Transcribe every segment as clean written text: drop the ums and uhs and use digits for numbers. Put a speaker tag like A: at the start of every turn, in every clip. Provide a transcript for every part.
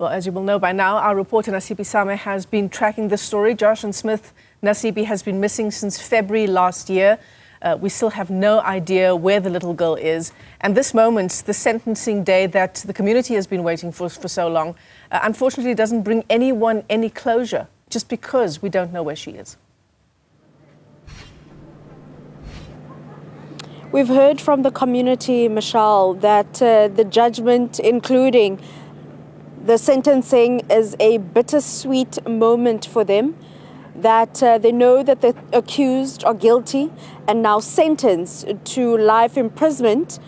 A: Well, as you will know by now, our reporter Nasiphi has been tracking this story. Joshlin Smith, Nasiphi, has been missing since February last year. We still have no idea where the little girl is. And this moment, the sentencing day that the community has been waiting for so long, unfortunately doesn't bring anyone any closure, just because we don't know where she is.
B: We've heard from the community, Michelle, that the judgment, including the sentencing, is a bittersweet moment for them, that they know that the accused are guilty and now sentenced to life imprisonment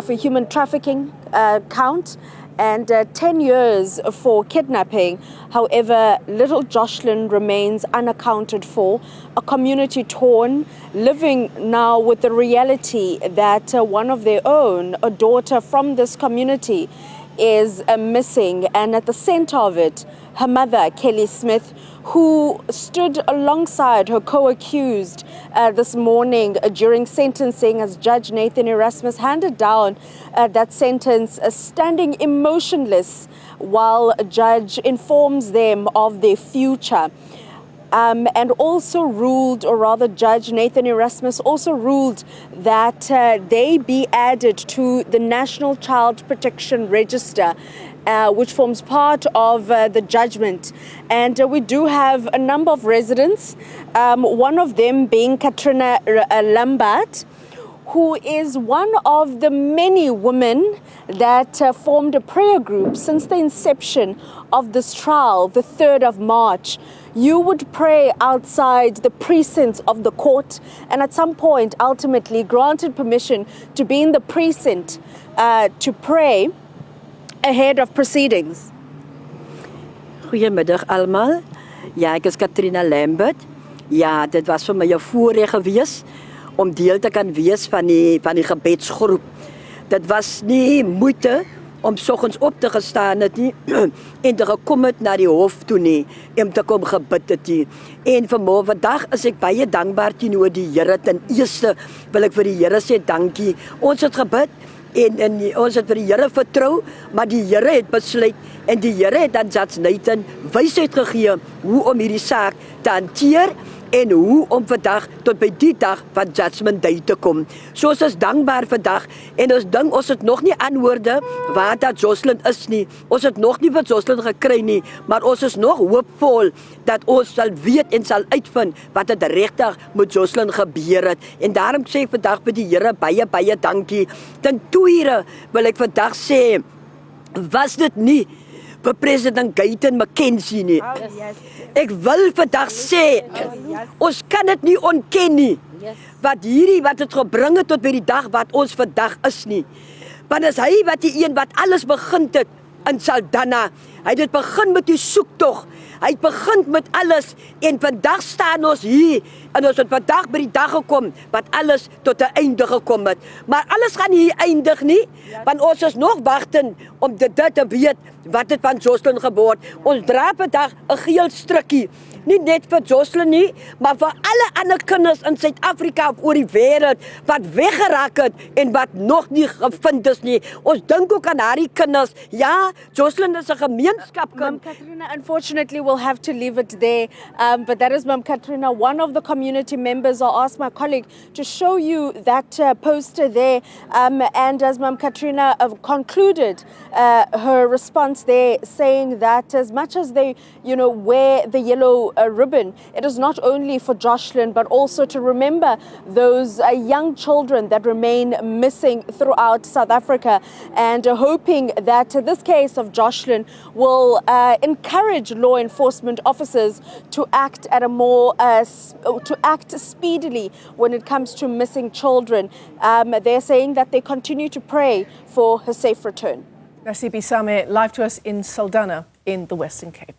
B: for human trafficking count and 10 years for kidnapping. However, little Joshlin remains unaccounted for, a community torn, living now with the reality that one of their own, a daughter from this community, is missing. And at the center of it, her mother, Kelly Smith, who stood alongside her co-accused this morning during sentencing as Judge Nathan Erasmus handed down that sentence, standing emotionless while a judge informs them of their future. And also ruled, or rather Judge Nathan Erasmus also ruled that they be added to the National Child Protection Register, which forms part of the judgment. And we do have a number of residents, one of them being Katrina Lambert, who is one of the many women that formed a prayer group since the inception of this trial, the 3rd of March. You would pray outside the precincts of the court, and at some point ultimately granted permission to be in the precinct to pray ahead of proceedings.
C: Goedemiddag allemaal. Ja, ek is Katrina Lambert. Ja, dit was vir my 'n voorreg gewees om deel te kan wees van die gebedsgroep. Dit was nie moeite om soggens op te gestaan het nie en te gekom het na die hof toe nie om te kom gebid het nie. En vandag is ek baie dankbaar teenoor die Here. Ten eerste wil ek vir die Here sê dankie. Ons het gebid en ons het vir die Here vertrou, maar die Here het besluit en die Here het aan Judge Nathan wysheid gegee hoe om hierdie saak te hanteer en hoe om vandag tot by die dag van Judgment Day te kom. So ons is dankbaar vandag en ons dink ons het nog nie antwoorde waar dat Joshlin is nie. Ons het nog nie vir Joshlin gekry nie, maar ons is nog hoopvol dat ons sal weet en sal uitvind wat het regtig met Joshlin gebeur het. En daarom sê ek vandag by die Here baie dankie. Ten tweede wil ek vandag sê, was dit nie vir President Gayton McKenzie nie. Ek wil vandag sê, ons kan dit nie ontken nie, wat het gebring het tot by die dag wat ons vandag is nie. Want is hy wat die een wat alles begin het in Saldanha. Hy het begin met die soektog. Hy het begin met alles en vandag staan ons hier en ons het vandag by die dag gekom wat alles tot 'n einde gekom het. Maar alles gaan hier eindig nie, want ons is nog wagtend om dit te weet wat het van Joshlin geword. Ons dra vandag 'n geel strukkie. Nie net vir Joshlin nie, maar vir alle ander kinders in Suid-Afrika of oor die wêreld wat weggeraak het en wat nog nie gevind is nie. Ons dink ook aan daardie kinders. Ja, Joshlin is 'n gemeenskapkind.
B: Ma'am Katrina, unfortunately we'll have to leave it there. But that is Ma'am Katrina. One of the community members, I'll ask my colleague to show you that poster there. And as Ma'am Katrina concluded her response there, saying that as much as they, wear the yellow ribbon, it is not only for Joshlin, but also to remember those young children that remain missing throughout South Africa, and hoping that this case of Joshlin will encourage law enforcement officers to act at to act speedily when it comes to missing children. They're saying that they continue to pray for her safe return.
A: Nasiphi live to us in Saldanha in the Western Cape.